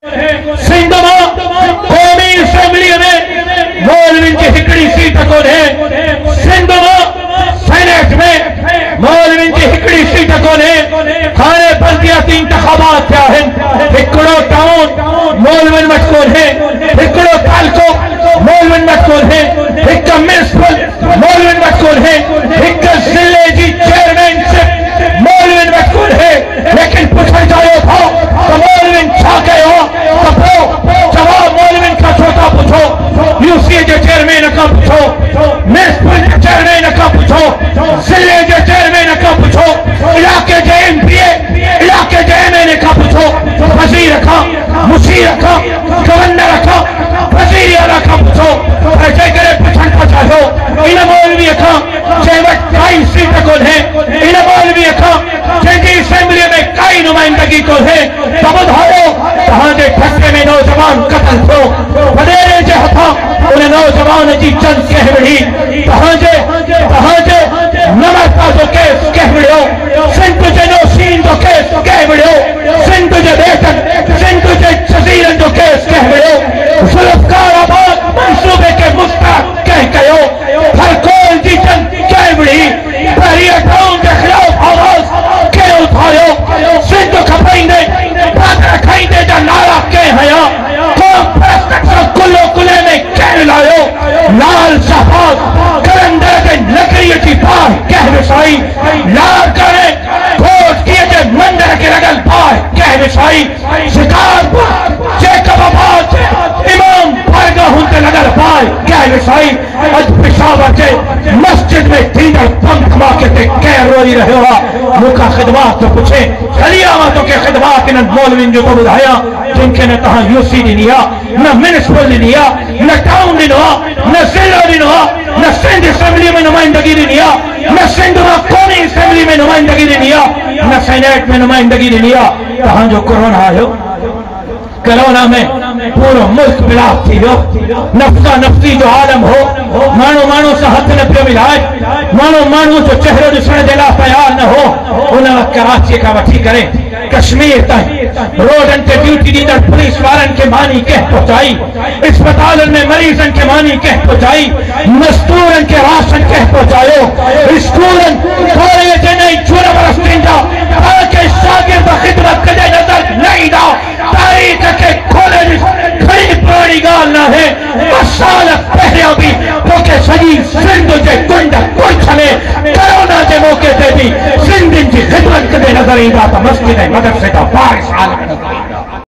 सिंध मां क़ौमी असेंबली में मौलवी की हिकड़ी सीट को है। सिंध मां सेनेट में मौलवी की हिकड़ी सीट को है। खाने बल्दियाती इंतखाबात थिया आहिनि। हिकिड़ो टाउन मौलवी वटि कोन्हे, हिकिड़ो तालको मौलवी वटि कोन्हे, हिकु म्युनिसिपल मौलवी वटि कोन्हे, हिकु ज़िले जी चेयरमैनशिप मौलवी वटि कोन्हे। लेकिन पुछण चाहियो था त मौलवी छा कयो त पोइ जवाब मौलवी खां छो था पुछो? यूसी जे चेयरमैन खां पुछो, म्युनिसिपल जे चेयरमैन खां पुछो, ज़िले जे चेयरमैन खां पुछो, इलाके जे एमपीए इलाके जे एमएलए खां पुछो, वज़ीर खां, मुशीर खां, गवर्नर खां, वज़ीर आला खां पुछो। पर जेकॾहिं पुछण था चाहियो इन मौलवीअ खां जंहिं वटि काई सीट कोन्हे, इन मौलवीअ खां जंहिंजी असेंबलीअ में काई नुमाइंदगी कोन्हे, त ॿुधायो तव्हांजे ठसे में नौजवान क़त्ल थियो, वॾेरे जे हथां उन नौजवान जी जन कंहिं विढ़ी, तव्हांजे नमरता जो केस कंहिं विढ़ियो, सिंध जे नौशीन जो केस कंहिं विढ़ियो, सिंध जे बेटनि, सिंध जे जज़ीरनि जो केस कंहिं विढ़ियो, ज़ुल्फ़कार आबाद मंसूबे के मुस्तहक़ कंहिं कयो, खरकोल जी जन कंहिं विढ़ी, बहरिया टाउन जे ख़िलाफ़ आवाज़ कंहिं उथारियो, सिंध खपाईंदे बादर खाईंदे जा नारा कंहिं हया, क़ौम परस्त सां कुल्लो कुल्ले में कंहिं लायो, लाल शहबाज़ करंदे जे लकड़ीअ जी बाहि कंहिं विछाई, लाल करे घोटकीअ जे मंदर खे लॻल बाहि कंहिं विछाई, शिकारपुर जेकबाबाद जे इमाम बारगाहुनि ते लॻल बाहि कंहिं विछाई। अॼु पेशावर जे मस्जिद में थींदड़ बम धमाके ते कंहिं रोई रहियो आहे। मूंखां ख़िदमत थो पुछे, हली आवां तोखे ख़िदमत इन्हनि मौलवियुनि जो थो ॿुधायां जिनखे न तव्हां यूसी ॾिनी आहे, न म्युनिसिपल ॾिनी आहे, न टाउन ॾिनो आहे, न ज़िलो ॾिनो आहे, न सिंध असेंबली में नुमाइंदगी ॾिनी आहे, न सिंध मां क़ौमी असेंबली में नुमाइंदगी ॾिनी आहे, न सेनेट में नुमाइंदगी ॾिनी आहे। तव्हांजो कोरोना आयो, कोरोना में पूरो मुल्क मिलाप थी वियो, नफ़्सा नफ़्सी जो आलम हो, माण्हू माण्हू सां हथ न पियो मिलाए, माण्हू जो चेहरो ॾिसण जे लाइ तयार न हो। उन वक़्तु कराची खां वठी करे कश्मीर ताईं रोडनि ते ड्यूटी ॾींदड़ पुलिस वारनि खे मानी कंहिं पहुचाई, इस्पतालनि में मरीज़नि खे मानी कंहिं पहुचाई, मज़दूरनि खे राशन कंहिं पहुचायो, स्कूलनि कॉलेज ऐं चूर बरस्तियुनि जा तव्हांखे शागिर्द ख़िदमत कॾहिं नज़र न ईंदा। तारीख़ खे खोले खड़ी पुरानी ॻाल्हि न आहे। ॿ साल पहिरियों बि तोखे सॼी सिंध जे कुंड कुछ में कोरोना जे मौक़े ते बि सिंधियुनि जी ख़िदमत कंदे नज़र ईंदा त मस्जिद ऐं मदरसे जा वारिस आलम।